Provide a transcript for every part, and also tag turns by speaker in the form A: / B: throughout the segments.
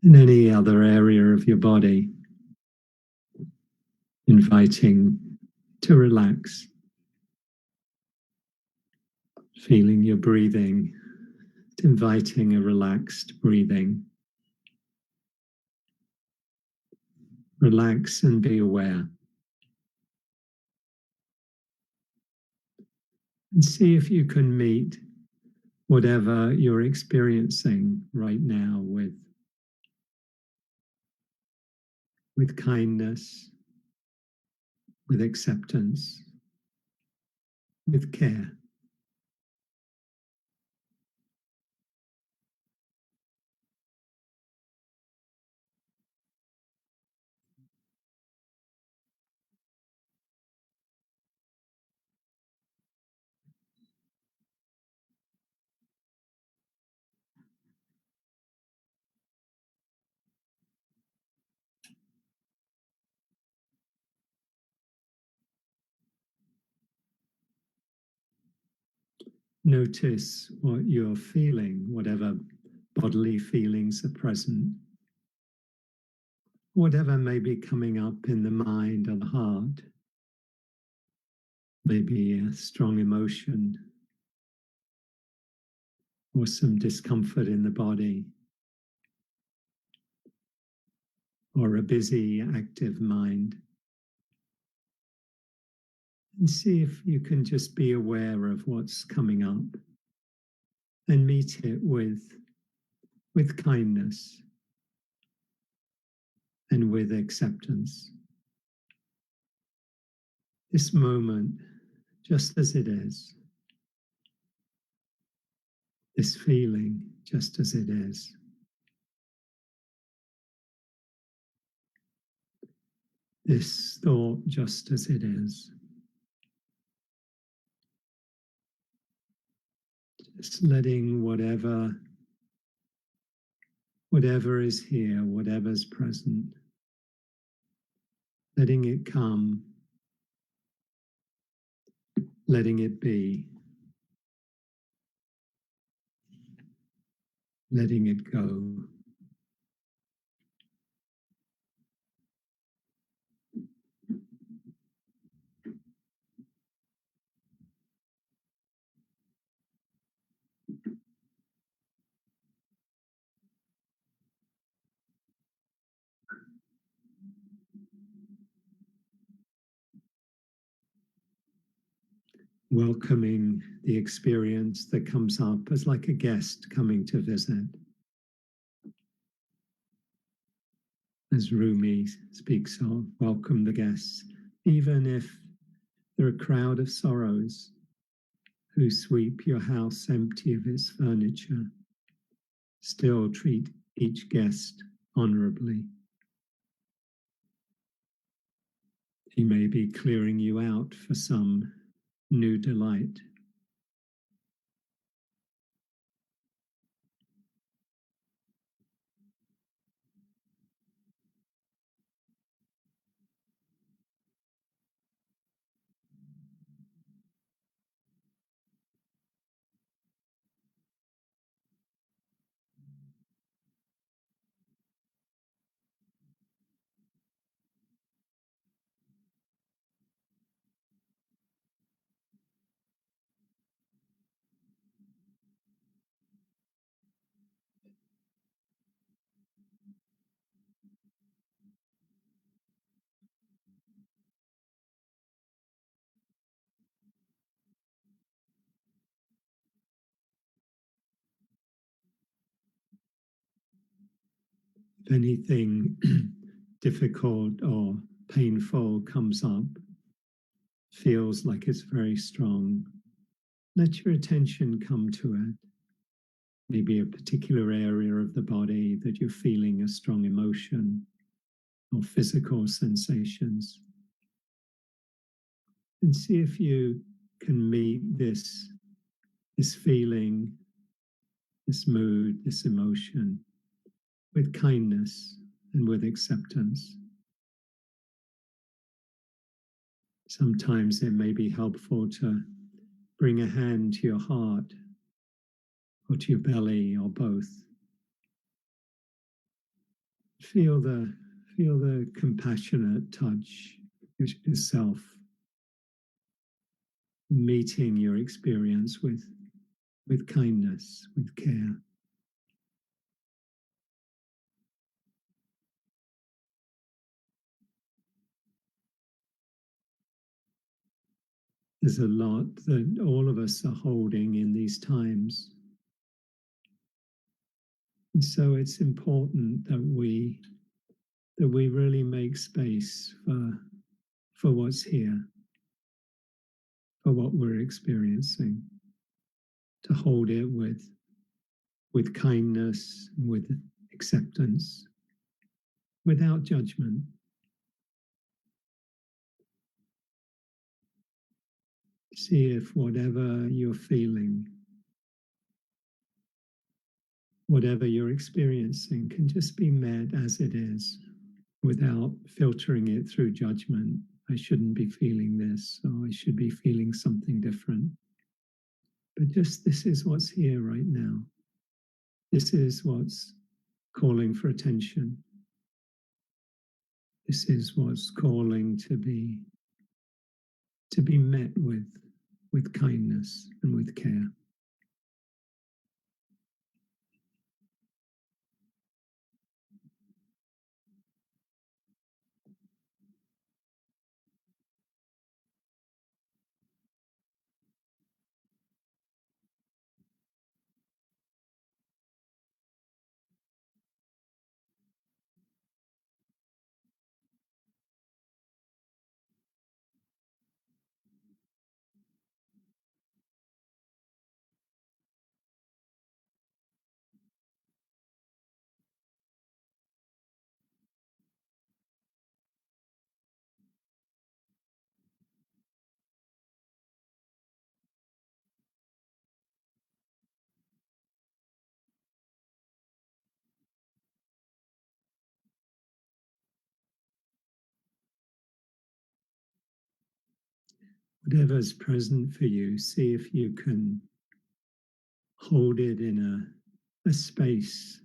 A: in any other area of your body, inviting to relax, feeling your breathing, inviting a relaxed breathing. Relax and be aware. And see if you can meet whatever you're experiencing right now with kindness, with acceptance, with care. Notice what you're feeling, whatever bodily feelings are present, whatever may be coming up in the mind or the heart, maybe a strong emotion or some discomfort in the body, or a busy, active mind. And see if you can just be aware of what's coming up and meet it with kindness and with acceptance. This moment, just as it is, this feeling, just as it is. This thought, just as it is. Just letting whatever is here, whatever's present, letting it come, letting it be, letting it go. Welcoming the experience that comes up as like a guest coming to visit. As Rumi speaks of, welcome the guests, even if they're a crowd of sorrows who sweep your house empty of its furniture. Still treat each guest honorably. He may be clearing you out for some new delight. If anything difficult or painful comes up, feels like it's very strong, let your attention come to it. Maybe a particular area of the body that you're feeling a strong emotion or physical sensations. And see if you can meet this feeling, this mood, this emotion with kindness and with acceptance. Sometimes it may be helpful to bring a hand to your heart or to your belly or both. feel the compassionate touch yourself, meeting your experience with kindness, with care. There's a lot that all of us are holding in these times. And so it's important that we really make space for what's here, for what we're experiencing, to hold it with kindness, with acceptance, without judgment. See if whatever you're feeling, whatever you're experiencing, can just be met as it is, without filtering it through judgment. I shouldn't be feeling this, or I should be feeling something different. But just this is what's here right now. This is what's calling for attention. This is what's calling to be met with kindness and with care. Whatever's present for you, see if you can hold it in a space,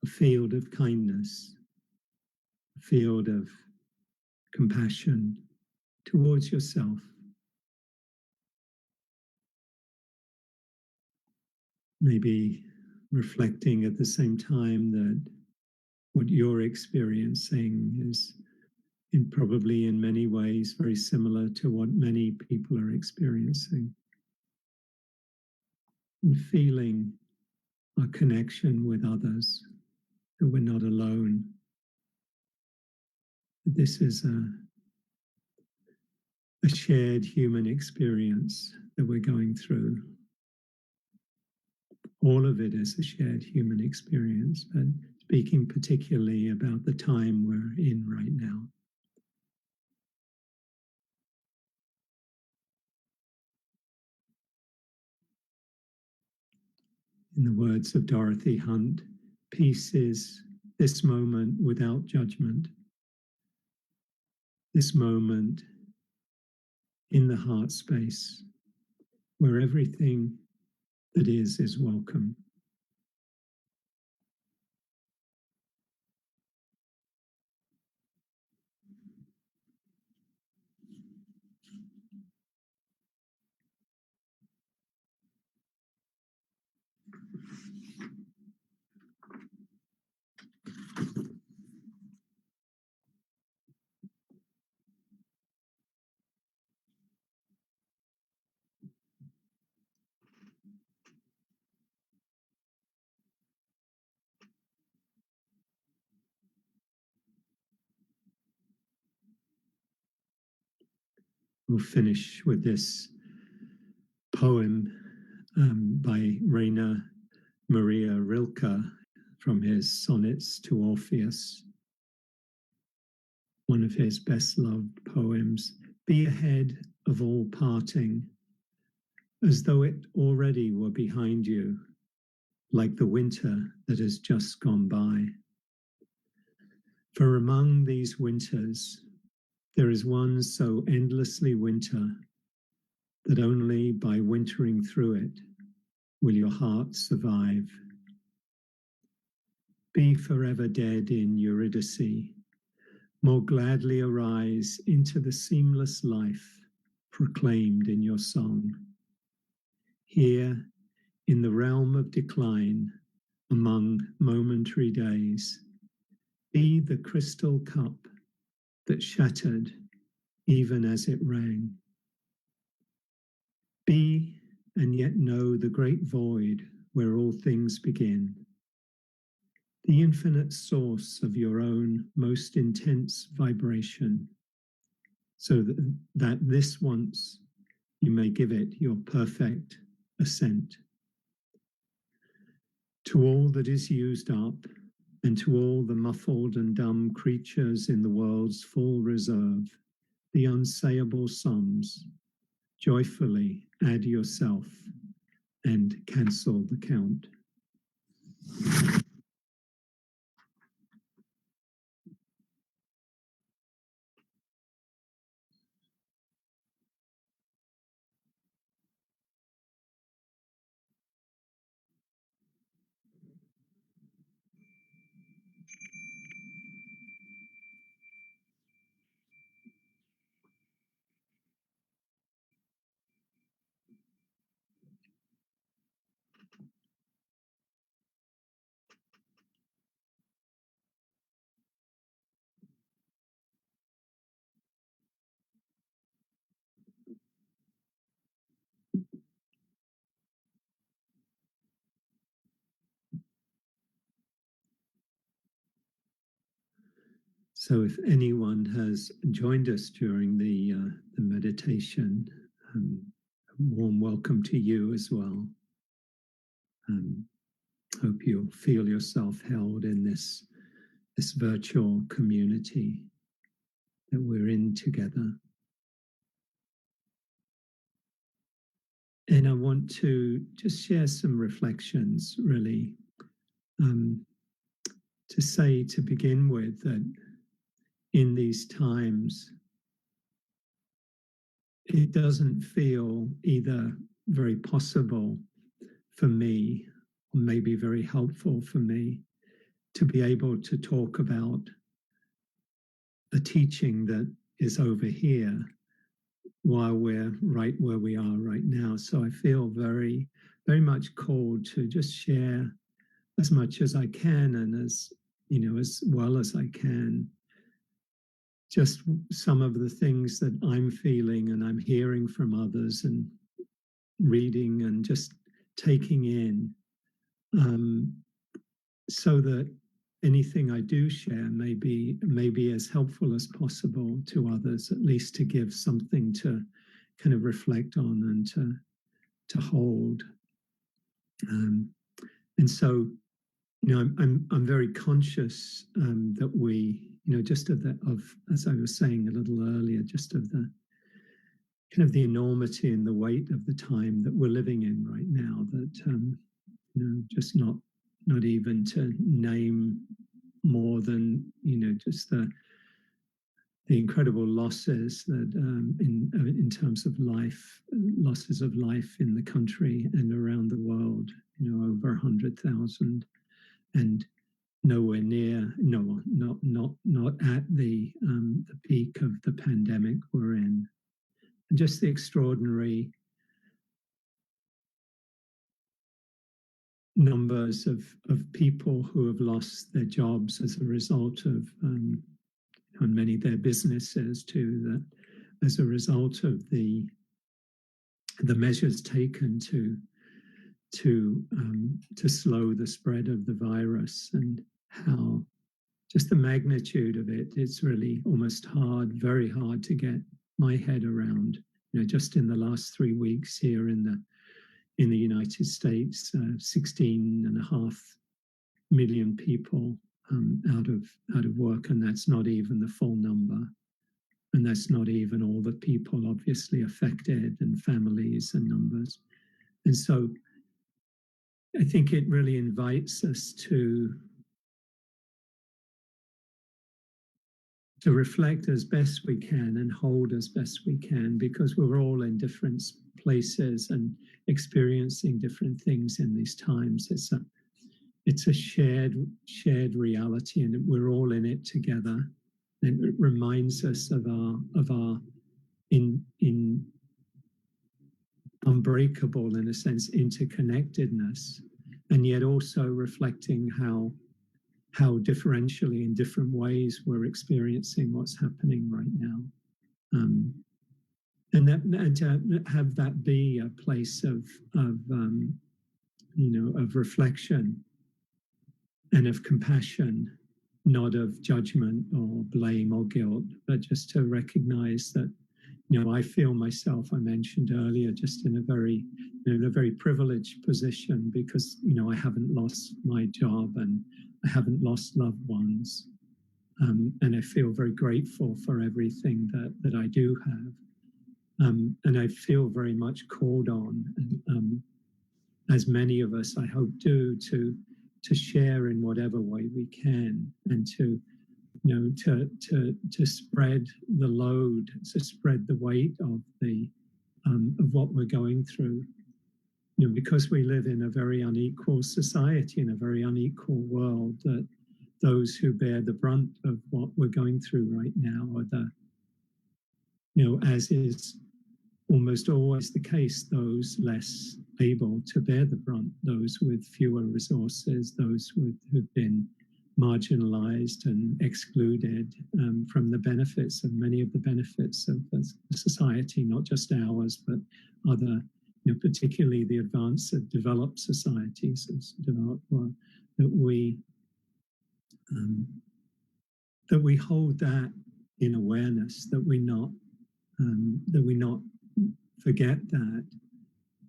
A: a field of kindness, a field of compassion towards yourself. Maybe reflecting at the same time that what you're experiencing is probably in many ways very similar to what many people are experiencing. And feeling our connection with others, that we're not alone. This is a shared human experience that we're going through. All of it is a shared human experience, but speaking particularly about the time we're in right now. In the words of Dorothy Hunt, peace is this moment without judgment, this moment in the heart space where everything that is welcome. We'll finish with this poem by Rainer Maria Rilke from his Sonnets to Orpheus, one of his best loved poems. Be ahead of all parting, as though it already were behind you, like the winter that has just gone by. For among these winters, there is one so endlessly winter that only by wintering through it will your heart survive. Be forever dead in Eurydice, more gladly arise into the seamless life proclaimed in your song. Here, in the realm of decline, among momentary days, be the crystal cup that shattered even as it rang. Be and yet know the great void where all things begin, the infinite source of your own most intense vibration, so that this once you may give it your perfect assent. To all that is used up, and to all the muffled and dumb creatures in the world's full reserve, the unsayable sums, joyfully add yourself and cancel the count. So if anyone has joined us during the meditation, um, a warm welcome to you as well. Hope you'll feel yourself held in this virtual community that we're in together. And I want to just share some reflections, really, to say to begin with that in these times, it doesn't feel either very possible for me, or maybe very helpful for me, to be able to talk about a teaching that is over here while we're right where we are right now. So I feel very, very much called to just share as much as I can, and as well as I can, just some of the things that I'm feeling and I'm hearing from others and reading and just taking in, so that anything I do share may be as helpful as possible to others, at least to give something to kind of reflect on and to hold. And so, I'm very conscious that we, just of as I was saying a little earlier, just of the kind of the enormity and the weight of the time that we're living in right now. That just not even to name more than just the incredible losses that in terms of losses of life in the country and around the world. Over 100,000, and nowhere near, not at the peak of the pandemic we're in, and just the extraordinary numbers of people who have lost their jobs as a result of, and many of their businesses too, that as a result of the measures taken to slow the spread of the virus, and how just the magnitude of it, it's really almost very hard to get my head around. Just in the last 3 weeks here in the United States, 16.5 million people out of work, and that's not even the full number, and that's not even all the people obviously affected, and families and numbers. And so I think it really invites us to reflect as best we can and hold as best we can, because we're all in different places and experiencing different things in these times. it's a shared reality, and we're all in it together. And it reminds us of our in unbreakable, in a sense, interconnectedness, and yet also reflecting how differentially, in different ways, we're experiencing what's happening right now. And to have that be a place of reflection and of compassion, not of judgment or blame or guilt, but just to recognize that, I feel myself, I mentioned earlier, just in a very privileged position because, I haven't lost my job and I haven't lost loved ones. And I feel very grateful for everything that I do have. And I feel very much called on, as many of us, I hope, do, to share in whatever way we can, and to spread the load, to spread the weight of what we're going through. Because we live in a very unequal society, in a very unequal world, that those who bear the brunt of what we're going through right now are as is almost always the case, those less able to bear the brunt, those with fewer resources, those who've been marginalized and excluded from the benefits of many of the benefits of the society, not just ours, but other, particularly the advanced developed societies, developed world, that we hold that in awareness, that we not forget that,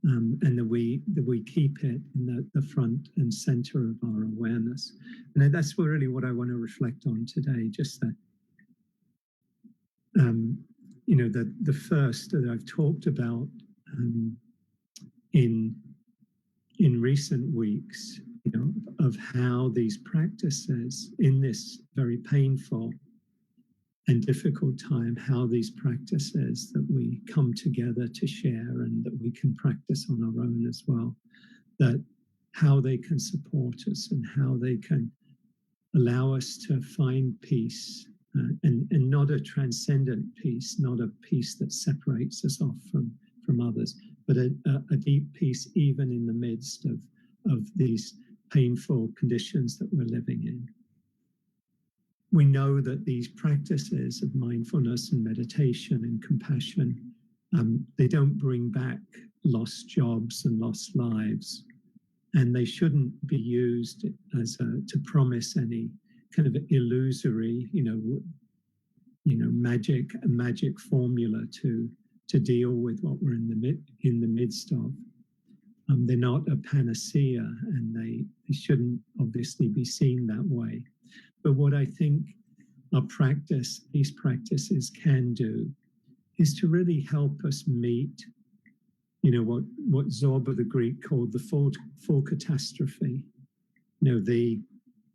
A: and that we keep it in the front and center of our awareness. And that's really what I want to reflect on today. Just that, the first that I've talked about in recent weeks, of how these practices in this very painful and difficult time, how these practices that we come together to share and that we can practice on our own as well, that how they can support us and how they can allow us to find peace, and not a transcendent peace, not a peace that separates us off from others, but a deep peace even in the midst of these painful conditions that we're living in. We know that these practices of mindfulness and meditation and compassion, they don't bring back lost jobs and lost lives, and they shouldn't be used as to promise any kind of illusory, magic formula to deal with what we're in the midst of. They're not a panacea, and they shouldn't obviously be seen that way. But what I think these practices can do is to really help us meet, what Zorba the Greek called the full catastrophe,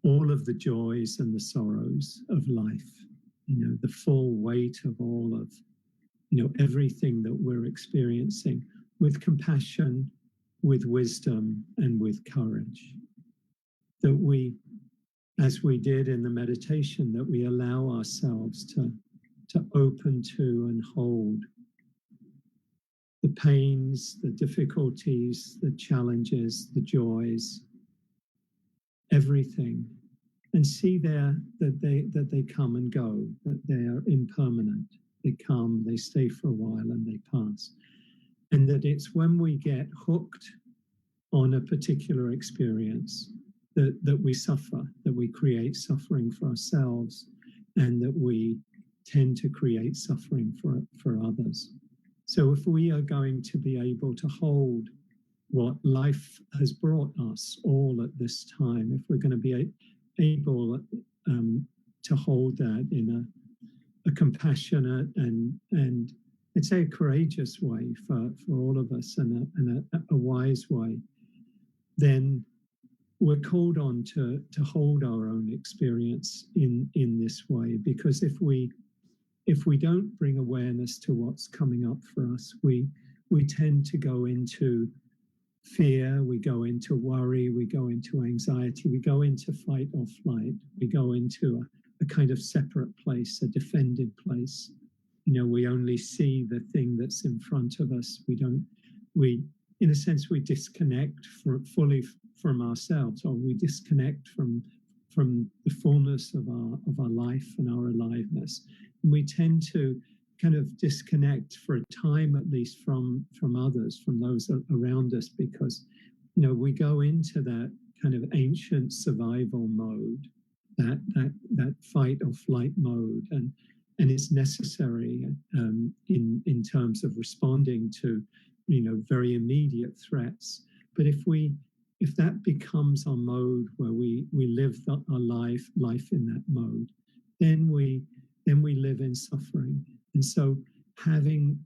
A: all of the joys and the sorrows of life, the full weight of all of, everything that we're experiencing, with compassion, with wisdom, and with courage. That we, as we did in the meditation, that we allow ourselves to open to and hold the pains, the difficulties, the challenges, the joys, everything, and see that they come and go, that they are impermanent. They come, they stay for a while, and they pass. And that it's when we get hooked on a particular experience that we suffer, that we create suffering for ourselves, and that we tend to create suffering for others. So if we are going to be able to hold what life has brought us all at this time, if we're going to be able to hold that in a compassionate and I'd say a courageous way for all of us, and a wise way, then we're called on to hold our own experience in this way. Because if we don't bring awareness to what's coming up for us, we tend to go into fear, we go into worry, we go into anxiety, we go into fight or flight, we go into a kind of separate place, a defended place. We only see the thing that's in front of us. We, in a sense, we disconnect fully from ourselves, or we disconnect from the fullness of our life and our aliveness. And we tend to kind of disconnect for a time, at least from others, from those around us, because we go into that kind of ancient survival mode, that fight or flight mode, and it's necessary in terms of responding to very immediate threats. But if that becomes our mode, where we live our life in that mode, then we live in suffering. And so having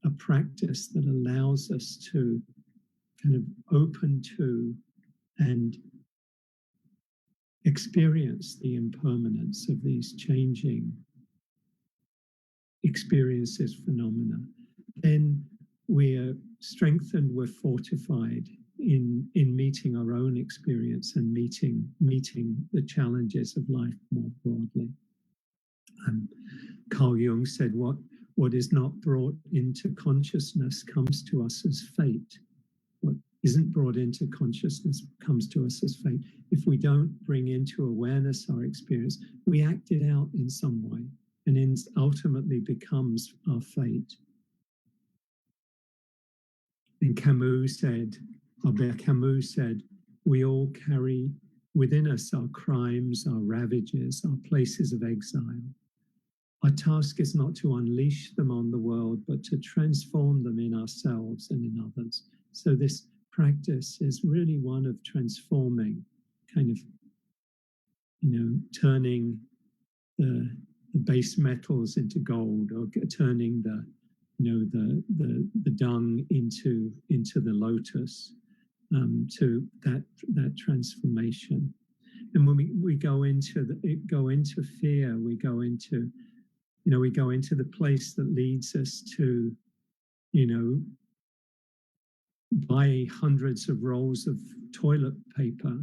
A: a practice that allows us to kind of open to and experience the impermanence of these changing experiences, phenomena, then we're strengthened, we're fortified in meeting our own experience and meeting the challenges of life more broadly. Carl Jung said, what is not brought into consciousness comes to us as fate. What isn't brought into consciousness comes to us as fate. If we don't bring into awareness our experience, we act it out in some way, and ultimately becomes our fate. And Albert Camus said, we all carry within us our crimes, our ravages, our places of exile. Our task is not to unleash them on the world, but to transform them in ourselves and in others. So this practice is really one of transforming, kind of, turning the base metals into gold, or turning the dung into the lotus, to that transformation. And when we go into fear, we go into the place that leads us to, buy hundreds of rolls of toilet paper,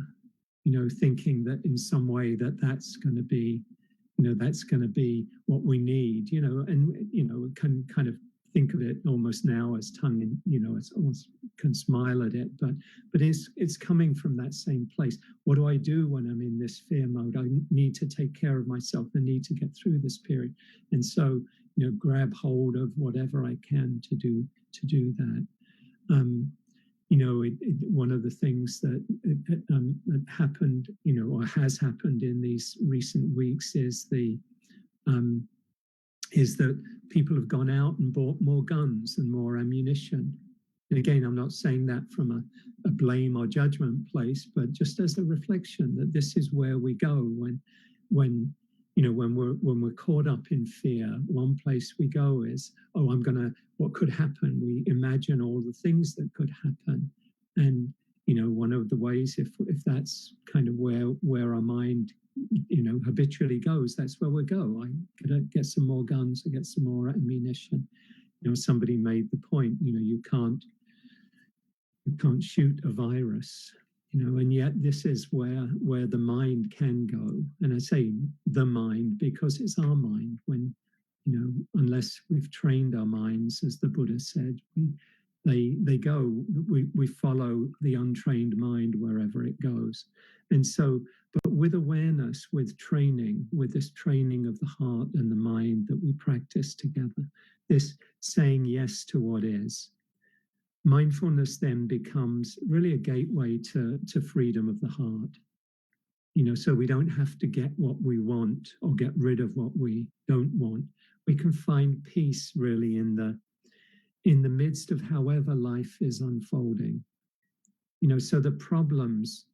A: thinking that in some way that's going to be, that's going to be what we need, and, can kind of think of it almost now as tongue in, it's almost can smile at it, but it's coming from that same place. What do I do when I'm in this fear mode? I need to take care of myself. I need to get through this period. And so, grab hold of whatever I can to do that. One of the things that happened, or has happened in these recent weeks is that people have gone out and bought more guns and more ammunition. And again, I'm not saying that from a blame or judgment place, but just as a reflection that this is where we go when we're caught up in fear. One place we go is, what could happen? We imagine all the things that could happen. And, one of the ways, if that's kind of where our mind, habitually goes, that's where we go. I gotta get some more guns, I get some more ammunition. Somebody made the point, you can't shoot a virus, and yet this is where the mind can go. And I say the mind because it's our mind. When, unless we've trained our minds, as the Buddha said, they go, we follow the untrained mind wherever it goes. And so, but with awareness, with training, with this training of the heart and the mind that we practice together, this saying yes to what is, mindfulness then becomes really a gateway to freedom of the heart. So we don't have to get what we want or get rid of what we don't want. We can find peace really in the midst of however life is unfolding. So the problems,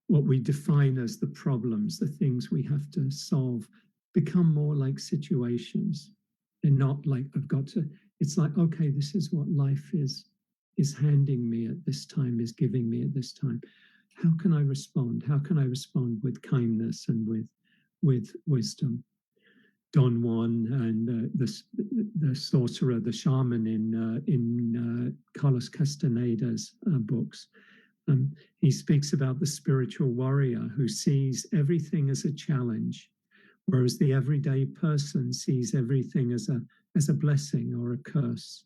A: what we define as the problems, the things we have to solve, become more like situations, and not like it's like, okay, this is what life is handing me at this time, is giving me at this time. How can I respond? How can I respond with kindness and with wisdom? Don Juan and the sorcerer, the shaman in Carlos Castaneda's books. He speaks about the spiritual warrior who sees everything as a challenge, whereas the everyday person sees everything as a blessing or a curse.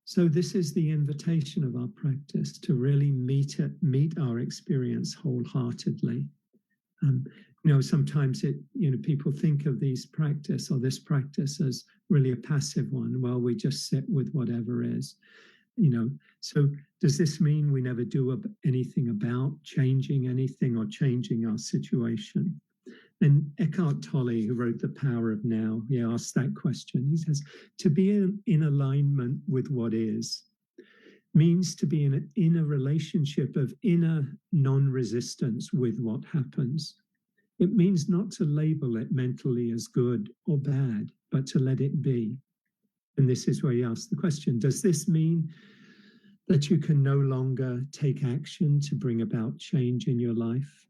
A: So this is the invitation of our practice, to really meet our experience wholeheartedly. Sometimes people think of this practice as really a passive one. Well, we just sit with whatever is. So does this mean we never do anything about changing anything or changing our situation? And Eckhart Tolle, who wrote The Power of Now, he asked that question. He says, to be in alignment with what is means to be in a relationship of inner non-resistance with what happens. It means not to label it mentally as good or bad, but to let it be. And this is where he asks the question, does this mean that you can no longer take action to bring about change in your life?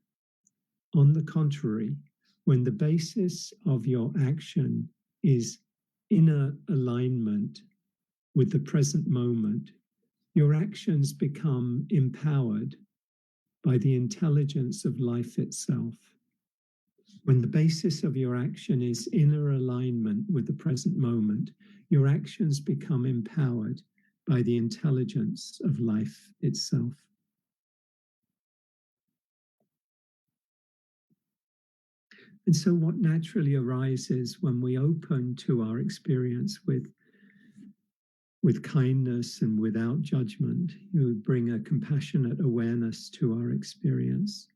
A: On the contrary, when the basis of your action is inner alignment with the present moment, your actions become empowered by the intelligence of life itself. When the basis of your action is inner alignment with the present moment, your actions become empowered by the intelligence of life itself. And so what naturally arises when we open to our experience with kindness and without judgment, you bring a compassionate awareness to our experience,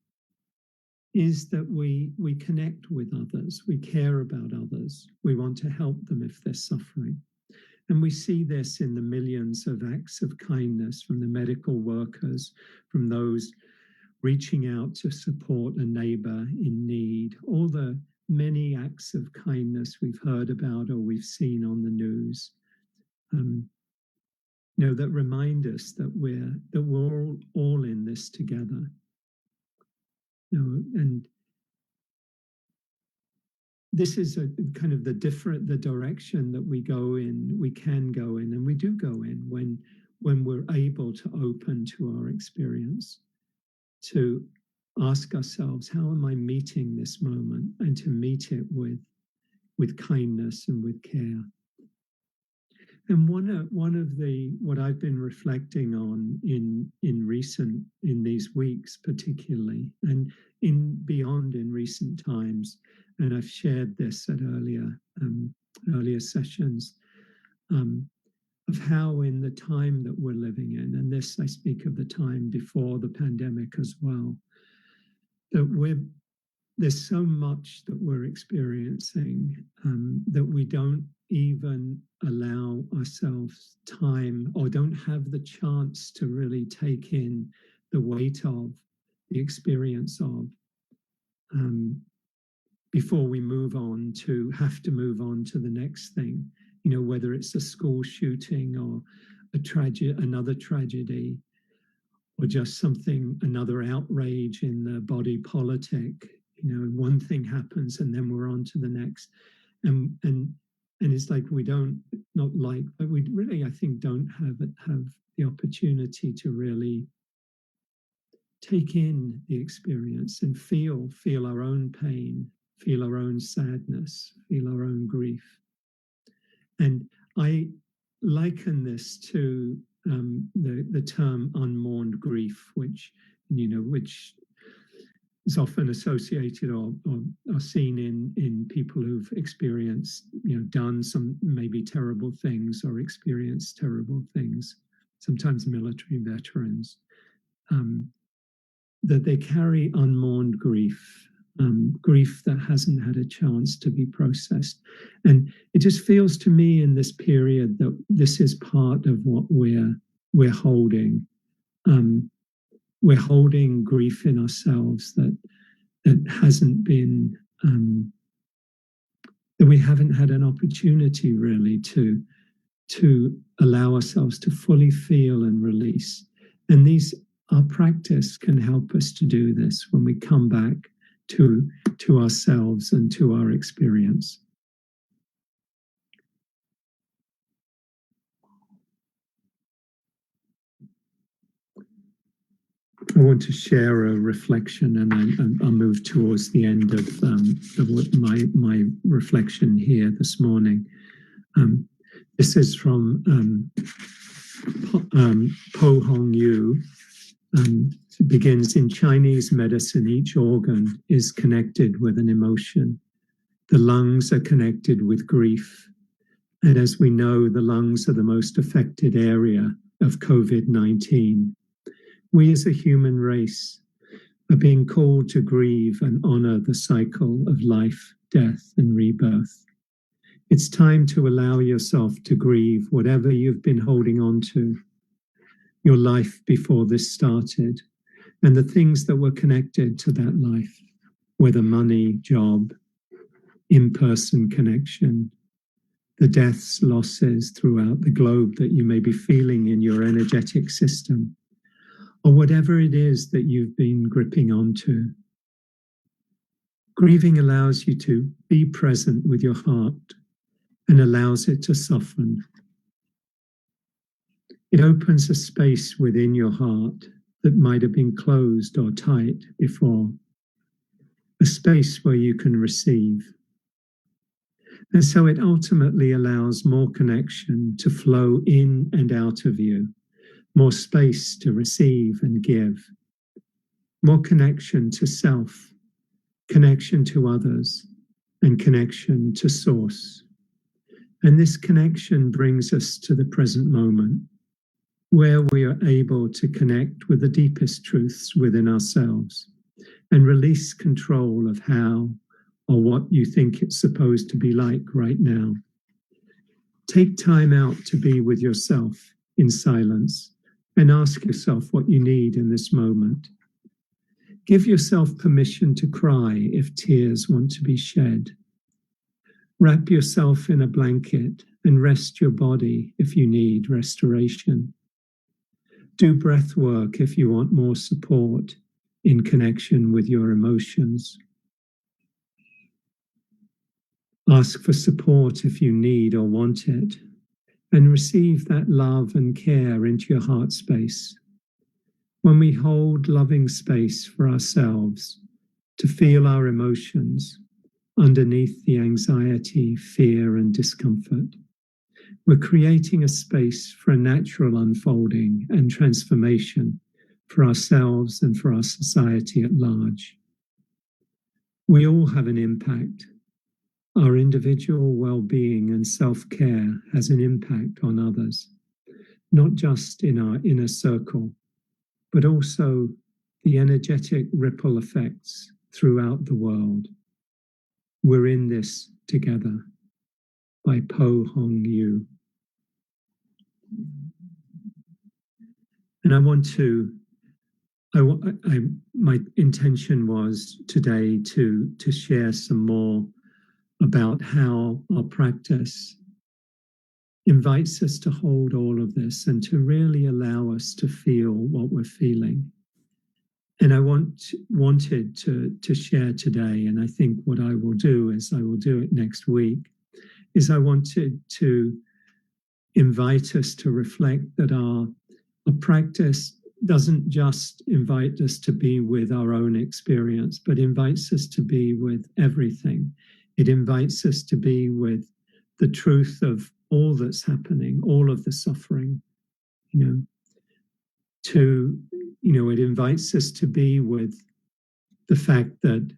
A: is that we connect with others, we care about others, we want to help them if they're suffering. And we see this in the millions of acts of kindness from the medical workers, from those reaching out to support a neighbor in need, all the many acts of kindness we've heard about or we've seen on the news, that remind us that we're all in this together. And this is a kind of the direction that we can go in, and we do go in when we're able to open to our experience, to ask ourselves, how am I meeting this moment, and to meet it with kindness and with care. And one of what I've been reflecting on in these weeks particularly, and in recent times, and I've shared this at earlier sessions, of how in the time that we're living in, and this I speak of the time before the pandemic as well, that there's so much that we're experiencing that we don't even allow ourselves time, or don't have the chance to really take in the weight of, the experience of, before we have to move on to the next thing, whether it's a school shooting or another tragedy, or just another outrage in the body politic. One thing happens and then we're on to the next. And it's like but we really, I think, don't have the opportunity to really take in the experience and feel our own pain, feel our own sadness, feel our own grief. And I liken this to the term unmourned grief, which is often associated or seen in people who've experienced, done some maybe terrible things or experienced terrible things, sometimes military veterans, that they carry unmourned grief, grief that hasn't had a chance to be processed. And it just feels to me in this period that this is part of what we're holding. We're holding grief in ourselves that hasn't been, that we haven't had an opportunity really to allow ourselves to fully feel and release. And our practice can help us to do this when we come back to ourselves and to our experience. I want to share a reflection, and I'll move towards the end of my reflection here this morning. This is from Po Hong Yu. It begins, in Chinese medicine, each organ is connected with an emotion. The lungs are connected with grief. And as we know, the lungs are the most affected area of COVID-19. We as a human race are being called to grieve and honor the cycle of life, death, and rebirth. It's time to allow yourself to grieve whatever you've been holding on to, your life before this started, and the things that were connected to that life, whether money, job, in-person connection, the deaths, losses throughout the globe that you may be feeling in your energetic system, or whatever it is that you've been gripping onto. Grieving allows you to be present with your heart and allows it to soften. It opens a space within your heart that might have been closed or tight before, a space where you can receive. And so it ultimately allows more connection to flow in and out of you, more space to receive and give, more connection to self, connection to others, and connection to source. And this connection brings us to the present moment, where we are able to connect with the deepest truths within ourselves and release control of how or what you think it's supposed to be like right now. Take time out to be with yourself in silence and ask yourself what you need in this moment. Give yourself permission to cry if tears want to be shed. Wrap yourself in a blanket and rest your body if you need restoration. Do breath work if you want more support in connection with your emotions. Ask for support if you need or want it, and receive that love and care into your heart space. When we hold loving space for ourselves to feel our emotions underneath the anxiety, fear, and discomfort, we're creating a space for a natural unfolding and transformation for ourselves and for our society at large. We all have an impact. Our individual well-being and self-care has an impact on others, not just in our inner circle, but also the energetic ripple effects throughout the world. We're in this together. By Po Hong Yu. And my intention was today to share some more about how our practice invites us to hold all of this and to really allow us to feel what we're feeling. And I wanted to share today, and I think what I will do is I will do it next week, is I wanted to invite us to reflect that our practice doesn't just invite us to be with our own experience, but invites us to be with everything. It invites us to be with the truth of all that's happening, all of the suffering, it invites us to be with the fact that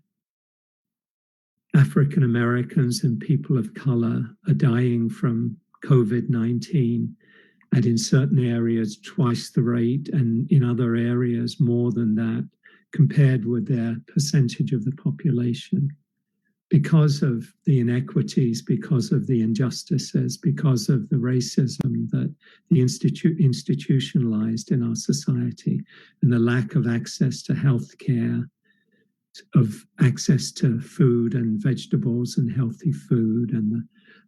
A: African Americans and people of color are dying from COVID-19, and in certain areas twice the rate, and in other areas more than that, compared with their percentage of the population, because of the inequities, because of the injustices, because of the racism that the institutionalized in our society, and the lack of access to health care, of access to food and vegetables and healthy food, and the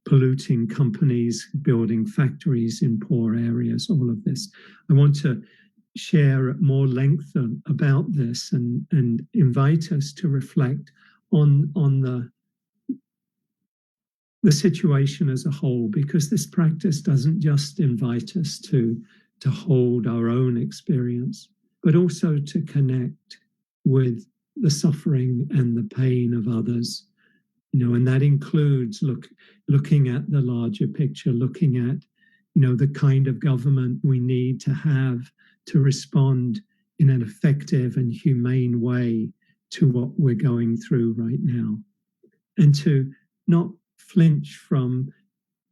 A: polluting companies building factories in poor areas, all of this. I want to share at more length about this and invite us to reflect on the situation as a whole, because this practice doesn't just invite us to hold our own experience, but also to connect with the suffering and the pain of others. And that includes looking at the larger picture, looking at, the kind of government we need to have to respond in an effective and humane way to what we're going through right now. And to not flinch from,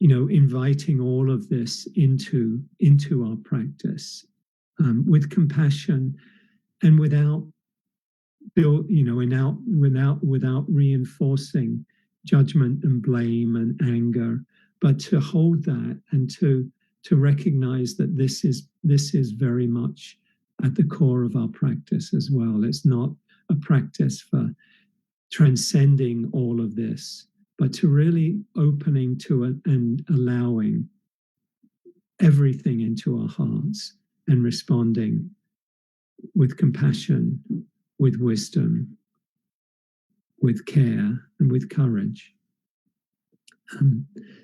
A: inviting all of this into our practice with compassion and without without reinforcing judgment and blame and anger, but to hold that and to recognize that this is very much at the core of our practice as well. It's not a practice for transcending all of this, but to really opening to it and allowing everything into our hearts and responding with compassion, with wisdom, with care, and with courage.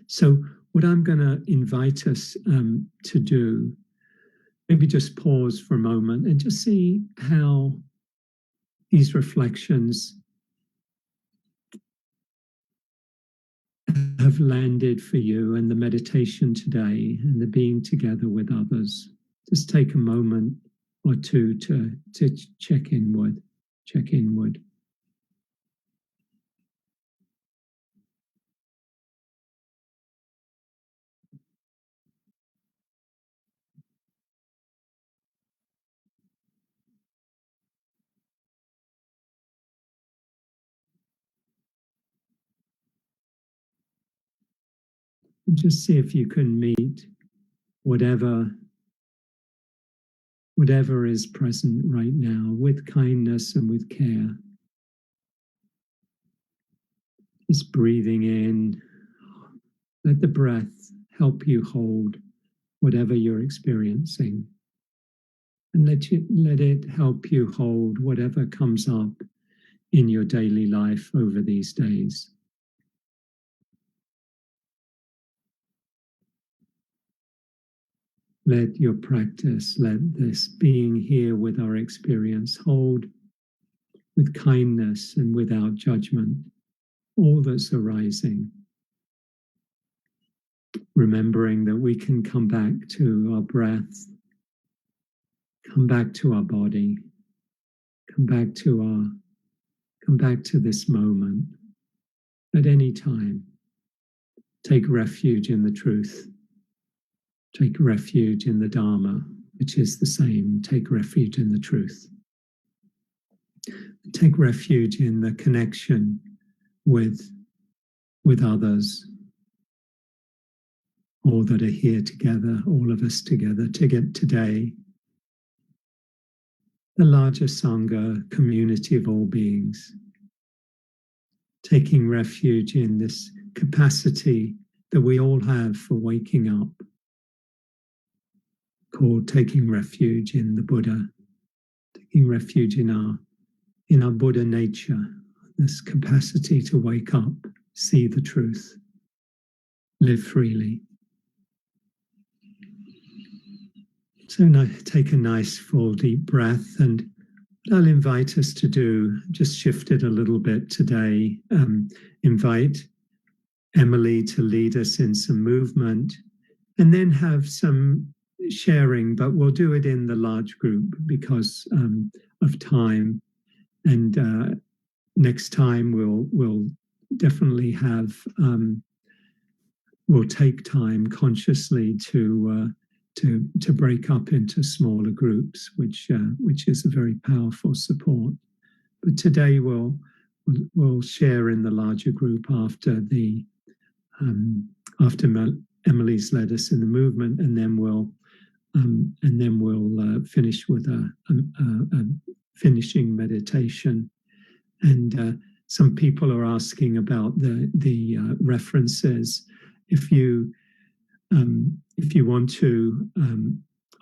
A: So what I'm going to invite us to do, maybe just pause for a moment and just see how these reflections have landed for you, and the meditation today and the being together with others. Just take a moment or two to check inward. And just see if you can meet whatever is present right now with kindness and with care. Just breathing in, let the breath help you hold whatever you're experiencing. And let it help you hold whatever comes up in your daily life over these days. Let your practice, let this being here with our experience hold with kindness and without judgment all that's arising. Remembering that we can come back to our breath, come back to our body, come back to this moment at any time. Take refuge in the truth. Take refuge in the Dharma, which is the same. Take refuge in the truth. Take refuge in the connection with others, all that are here together, all of us together today. The larger Sangha community of all beings. Taking refuge in this capacity that we all have for waking up, called taking refuge in the Buddha, taking refuge in our Buddha nature, this capacity to wake up, see the truth, live freely. So now take a nice full deep breath, and what I'll invite us to do, just shift it a little bit today, invite Emily to lead us in some movement and then have some sharing, but we'll do it in the large group because of time. And next time we'll definitely have, we'll take time consciously to break up into smaller groups, which is a very powerful support. But today we'll share in the larger group after Emily's led us in the movement, and then we'll finish with a finishing meditation. And some people are asking about the references. If you want to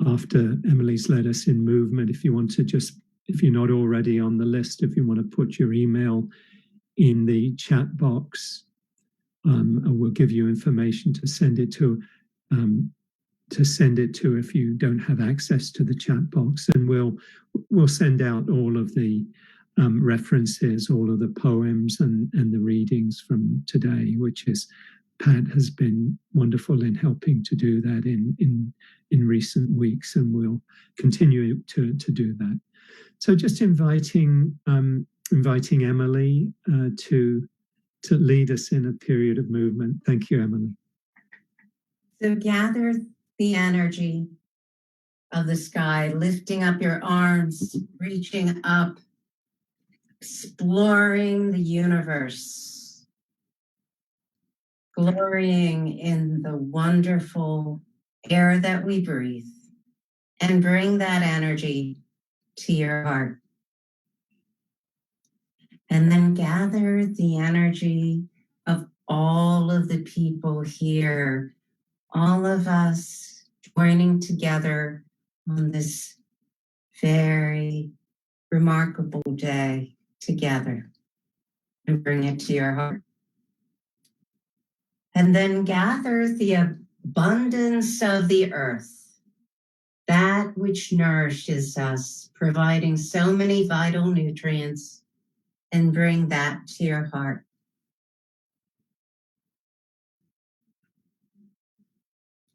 A: after Emily's led us in movement, if you want to just, if you're not already on the list, if you want to put your email in the chat box, and we'll give you information to send it um, to if you don't have access to the chat box, and we'll send out all of the references, all of the poems and the readings from today, which is Pat has been wonderful in helping to do that in recent weeks, and we'll continue to do that. So just inviting Emily to lead us in a period of movement. Thank you, Emily.
B: So gather the energy of the sky, lifting up your arms, reaching up, exploring the universe, glorying in the wonderful air that we breathe, and bring that energy to your heart. And then gather the energy of all of the people here, all of us joining together on this very remarkable day together, and bring it to your heart. And then gather the abundance of the earth, that which nourishes us, providing so many vital nutrients, and bring that to your heart.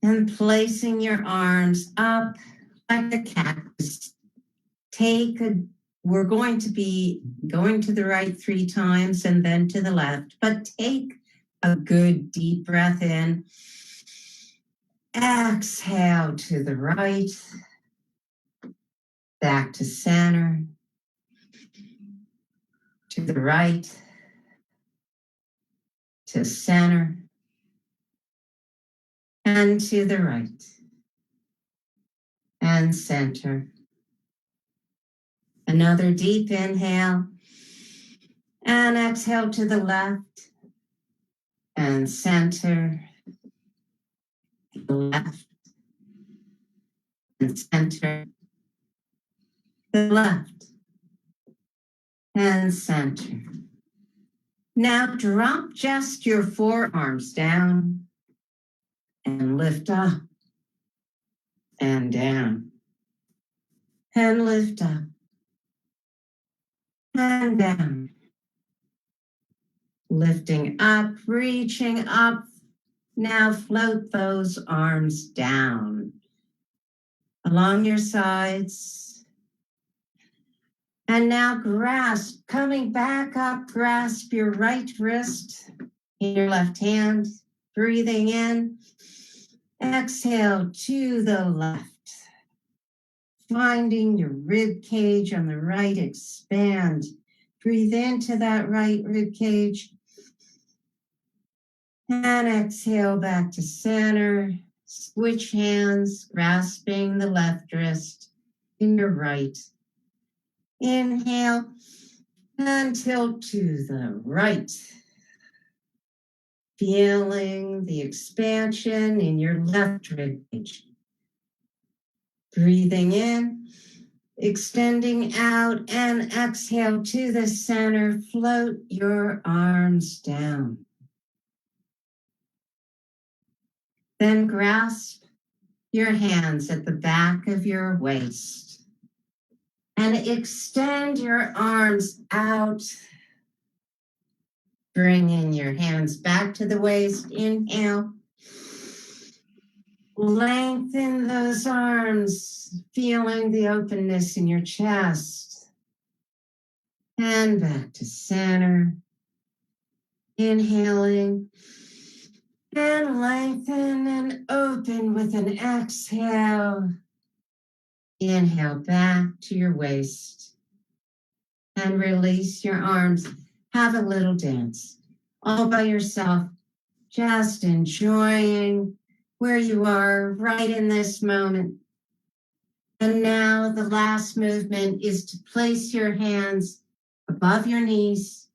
B: And placing your arms up like a cactus, we're going to be going to the right 3 times and then to the left, but take a good deep breath in. Exhale to the right, back to center, to the right, to center, and to the right, and center. Another deep inhale, and exhale to the left, and center, the left, and center, the left, and center. Now drop just your forearms down and lift up and down and lift up and down. Lifting up, reaching up. Now float those arms down along your sides. And now grasp, coming back up, grasp your right wrist in your left hand, breathing in. Exhale to the left. Finding your rib cage on the right, expand. Breathe into that right rib cage. And exhale back to center. Switch hands, grasping the left wrist in your right. Inhale and tilt to the right. Feeling the expansion in your left rib cage. Breathing in, extending out, and exhale to the center. Float your arms down. Then grasp your hands at the back of your waist and extend your arms out. Bringing your hands back to the waist. Inhale. Lengthen those arms, feeling the openness in your chest. And back to center. Inhaling. And lengthen and open with an exhale. Inhale back to your waist. And release your arms. Have a little dance. All by yourself. Just enjoying where you are right in this moment. And now the last movement is to place your hands above your knees.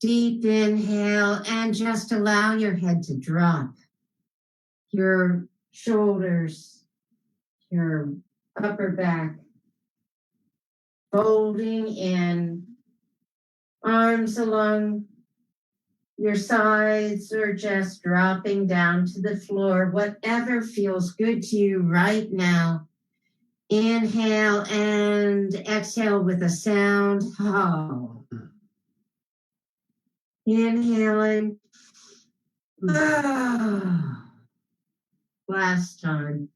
B: Deep inhale, and just allow your head to drop. Your shoulders your upper back, folding in, arms along your sides or just dropping down to the floor, whatever feels good to you right now. Inhale and exhale with a sound. Oh. Inhaling. Oh. Last time.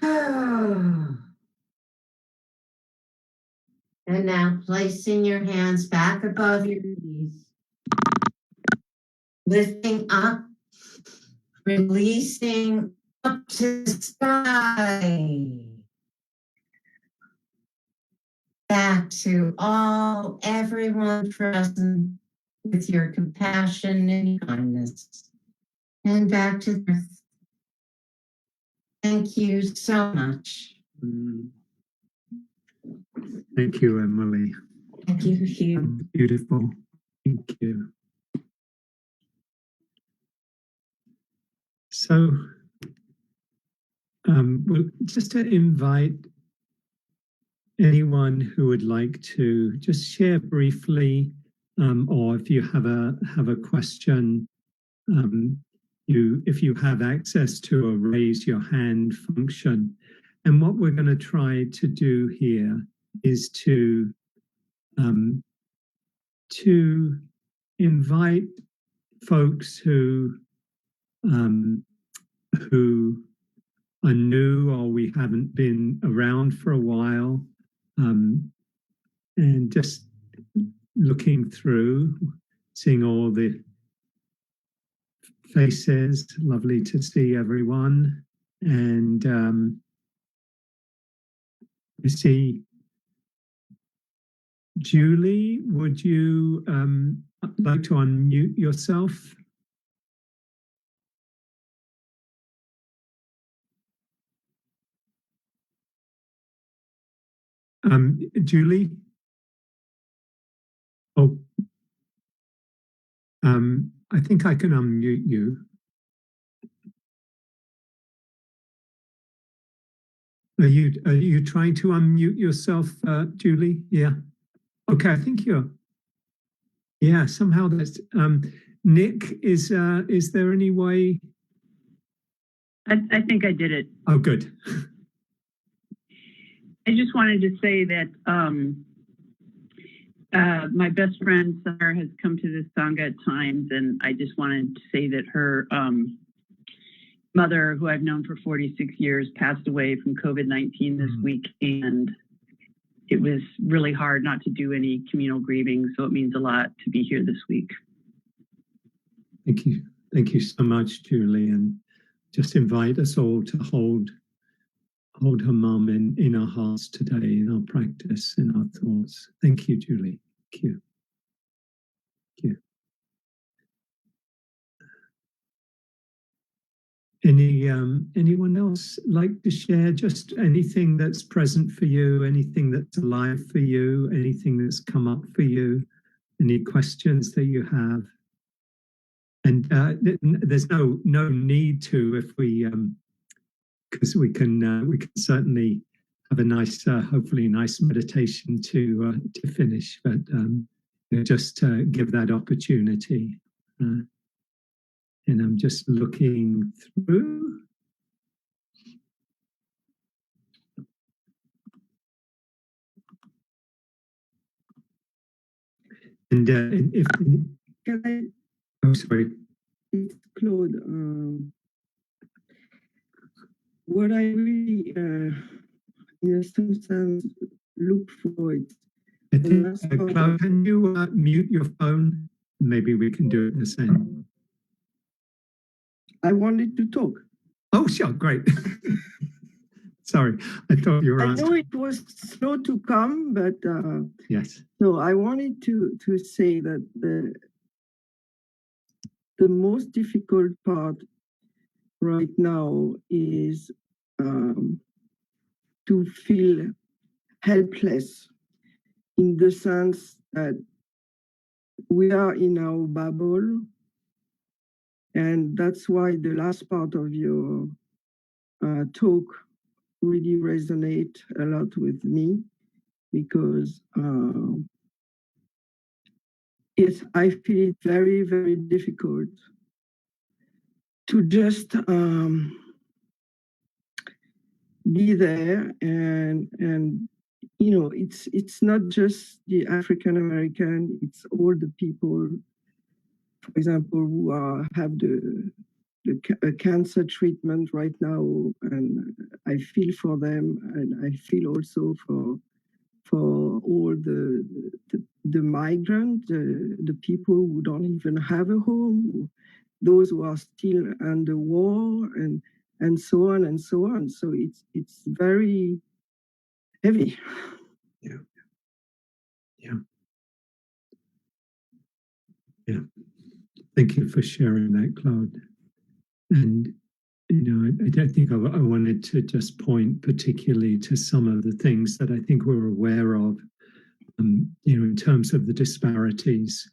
B: Oh. And now placing your hands back above your knees. Lifting up, releasing up to the sky. Back to everyone present with your compassion and kindness. And back to the earth. Thank you so much.
A: Thank you, Emily.
B: Thank you, Hugh.
A: Beautiful. Thank you. So, well, just to invite anyone who would like to just share briefly, or if you have a question, if you have access to a raise your hand function. And what we're going to try to do here is to invite folks who are new or we haven't been around for a while, and just looking through, seeing all the faces. Lovely to see everyone. And you see, Julie, would you like to unmute yourself? Julie? Oh, I think I can unmute you. Are you trying to unmute yourself, Julie? Yeah. Okay, I think you're. Yeah, somehow that's. Nick, is there any way?
C: I think I did it.
A: Oh, good.
C: I just wanted to say that my best friend Sarah has come to this Sangha at times, and I just wanted to say that her mother, who I've known for 46 years, passed away from COVID-19 this week, and it was really hard not to do any communal grieving, so it means a lot to be here this week.
A: Thank you. Thank you so much, Julie, and just invite us all to hold her mum in our hearts today, in our practice, in our thoughts. Thank you, Julie. Thank you. Thank you. Anyone else like to share just anything that's present for you, anything that's alive for you, anything that's come up for you, any questions that you have? And there's no need to, if we because we can certainly have a nice, hopefully nice meditation to finish, but just give that opportunity. And I'm just looking through. And if
D: Can I?
A: Oh, sorry.
D: It's Claude. What I really, in some sense, look for it.
A: I think, Claude, can you mute your phone? Maybe we can do it the same.
D: I wanted to talk.
A: Oh, sure, great. Sorry, I thought you were
D: I
A: answering.
D: know it was slow to come, but
A: Yes.
D: so I wanted to say that the most difficult part right now is to feel helpless, in the sense that we are in our bubble, and that's why the last part of your talk really resonate a lot with me because I feel it very, very difficult to just be there and it's not just the African American, it's all the people, for example, who have the cancer treatment right now, and I feel for them, and I feel also for all the migrants, the people who don't even have a home, those who are still under war, and so on and so on. So it's very heavy.
A: Yeah. Yeah. Yeah. Thank you for sharing that, Claude. And I don't think I wanted to just point particularly to some of the things that I think we're aware of, in terms of the disparities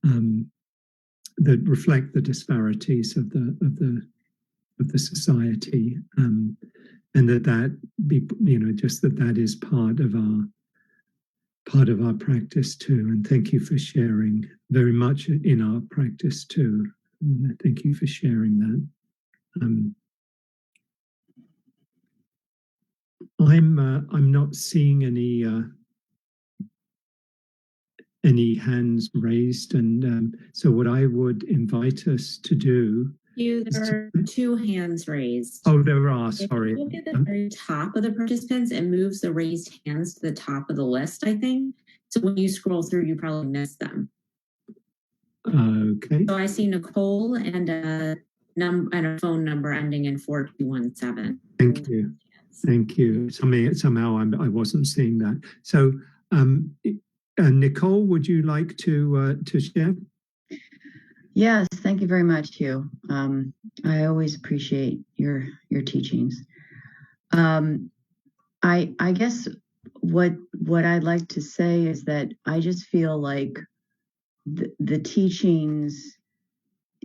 A: that reflect the disparities of the society, and that be, just that is part of our practice too. And thank you for sharing very much in our practice too. And thank you for sharing that. I'm not seeing any hands raised, and so what I would invite us to do.
E: There are two hands raised.
A: Oh, there are. Sorry.
E: If you look at the very top of the participants, it moves the raised hands to the top of the list, I think. So when you scroll through, you probably missed them.
A: Okay.
E: So I see Nicole and a phone number ending in 4217.
A: Thank you. Thank you. Somehow I wasn't seeing that. So, Nicole, would you like to share?
F: Yes, thank you very much, Hugh. I always appreciate your teachings. I guess what I'd like to say is that I just feel like the teachings,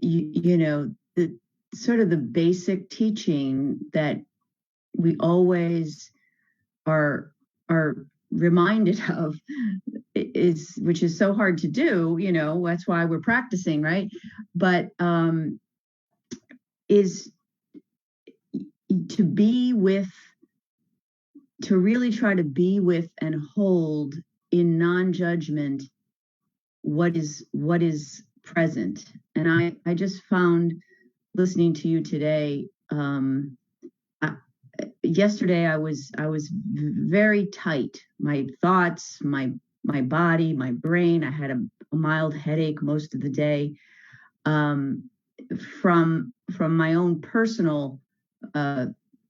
F: the sort of the basic teaching that we always are reminded of, which is so hard to do, that's why we're practicing, right? But is to really try to be with and hold in non-judgment what is present. And I just found, listening to you today, yesterday I was very tight. My thoughts, my body, my brain. I had a mild headache most of the day, from my own personal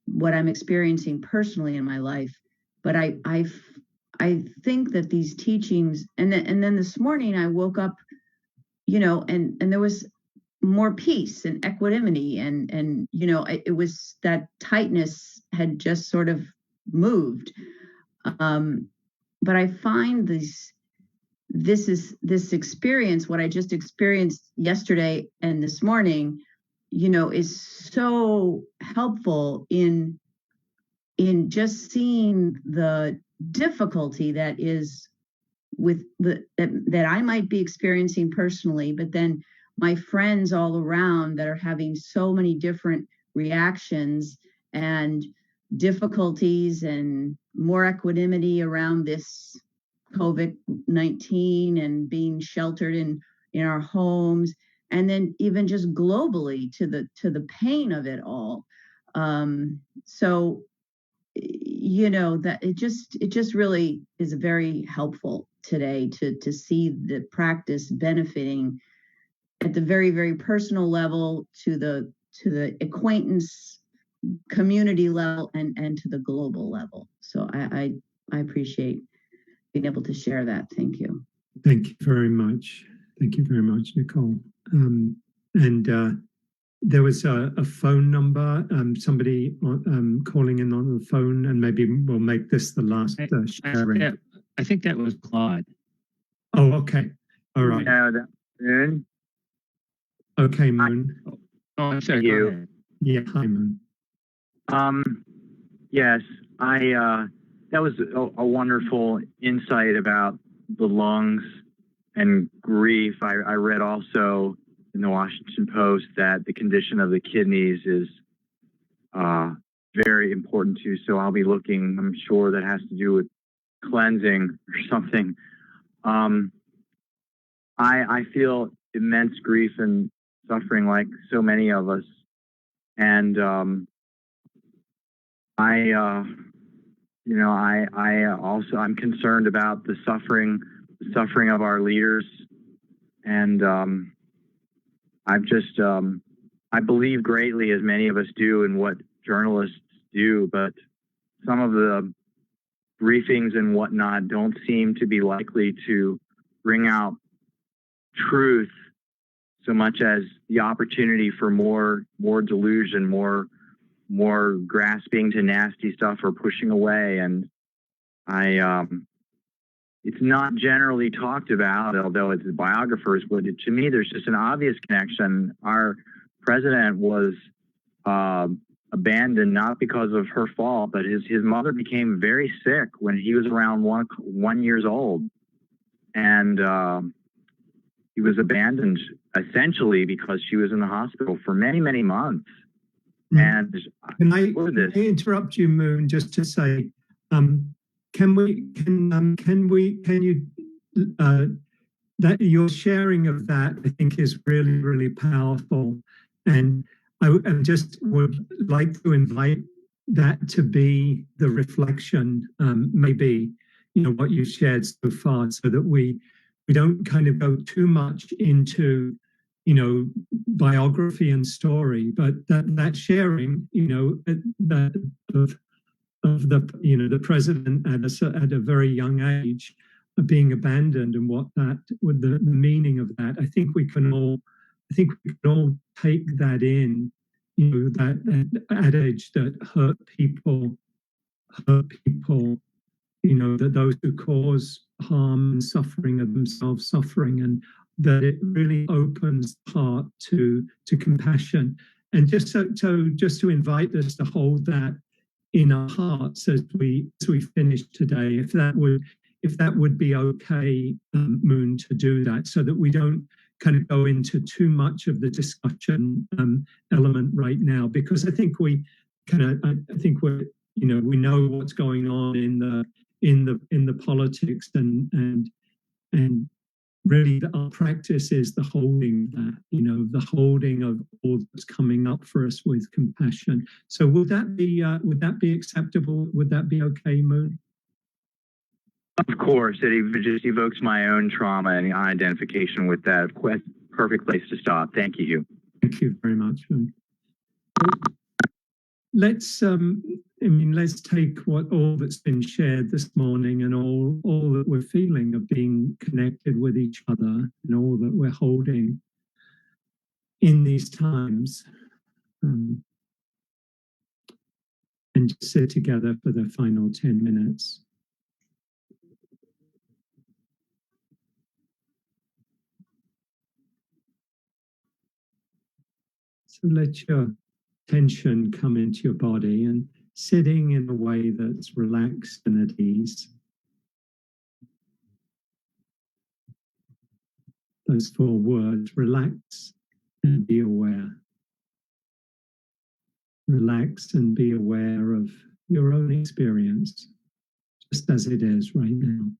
F: what I'm experiencing personally in my life. But I think that these teachings, and then this morning I woke up, and there was more peace and equanimity, and it was that tightness had just sort of moved. But I find this experience, what I just experienced yesterday and this morning, is so helpful in just seeing the difficulty that is with that I might be experiencing personally, but then my friends all around that are having so many different reactions and difficulties and more equanimity around this COVID-19 and being sheltered in our homes, and then even just globally to the pain of it all. So that it just really is very helpful today to see the practice benefiting at the very, very personal level, to the acquaintance community level, and to the global level. So I appreciate being able to share that. Thank you.
A: Thank you very much. Thank you very much, Nicole. And there was a phone number, somebody calling in on the phone, and maybe we'll make this the last sharing.
G: I think that was Claude.
A: Oh, okay. All right.
H: Moon.
A: Okay, Moon.
G: Oh, I'm sorry.
H: You.
G: Go ahead.
A: Yeah, hi, Moon.
H: Yes, that was a wonderful insight about the lungs and grief. I read also in the Washington Post that the condition of the kidneys is very important too. So I'll be looking. I'm sure that has to do with cleansing or something. I feel immense grief and suffering like so many of us, and I'm concerned about the suffering of our leaders, and I believe greatly, as many of us do, in what journalists do, but some of the briefings and whatnot don't seem to be likely to bring out truth so much as the opportunity for more delusion, more grasping to nasty stuff or pushing away. And it's not generally talked about, although it's biographers, but to me, there's just an obvious connection. Our president was abandoned not because of her fault, but his mother became very sick when he was around 1 year old, and he was abandoned essentially because she was in the hospital for many months. And
A: can I interrupt you, Moon, just to say, can you that your sharing of that, I think, is really powerful, and I just would like to invite that to be the reflection, maybe, what you shared so far, so that we don't kind of go too much into, biography and story, but that sharing, that of the president at a very young age being abandoned, and what the meaning of that. I think we can all take that in, that adage that hurt people, that those who cause harm and suffering are themselves suffering, and that it really opens the heart to compassion. And just to invite us to hold that in our hearts as we finish today, if that would be okay, Moon, to do that, so that we don't kind of go into too much of the discussion element right now, because I think we know what's going on in the politics, and really our practice is the holding that, the holding of all that's coming up for us with compassion. So would that be acceptable? Would that be okay, Moon?
H: Of course, it just evokes my own trauma and identification with that. Perfect place to stop. Thank you, Hugh.
A: Thank you very much, Moon. Let's take all that's been shared this morning, and all that we're feeling of being connected with each other, and all that we're holding in these times, and just sit together for the final 10 minutes. So let your tension come into your body, and sitting in a way that's relaxed and at ease. Those 4 words: relax and be aware. Relax and be aware of your own experience, just as it is right now.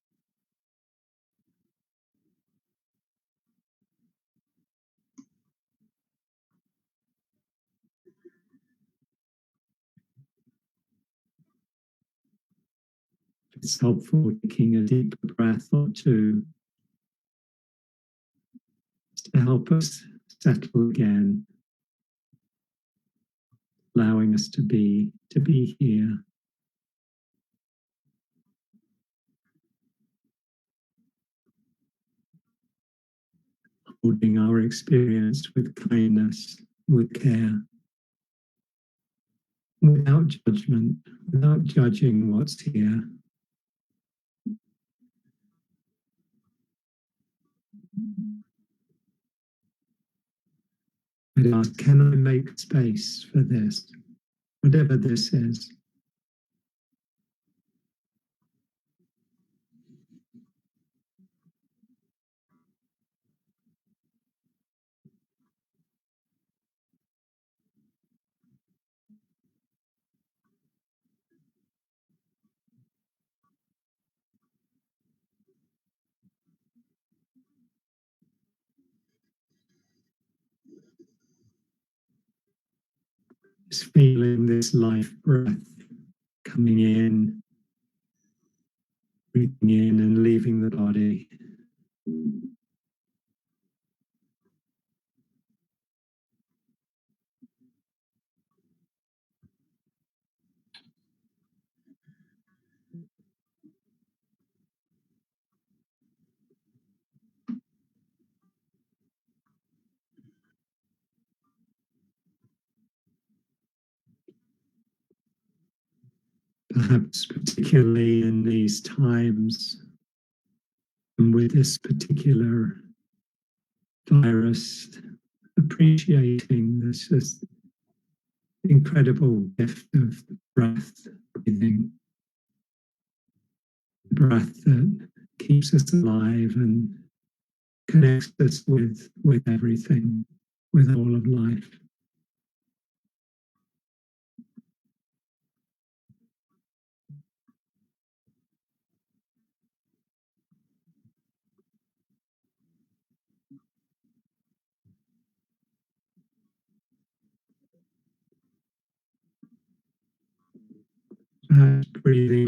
A: It's helpful taking a deep breath or two to help us settle again, allowing us to be here. Holding our experience with kindness, with care, without judgment, without judging what's here. I'd ask, can I make space for this? whatever this is. Just feeling this life breath coming in, breathing in and leaving the body. Perhaps particularly in these times and with this particular virus, appreciating this just incredible gift of the breath, breathing, breath that keeps us alive and connects us with everything, with all of life. Breathing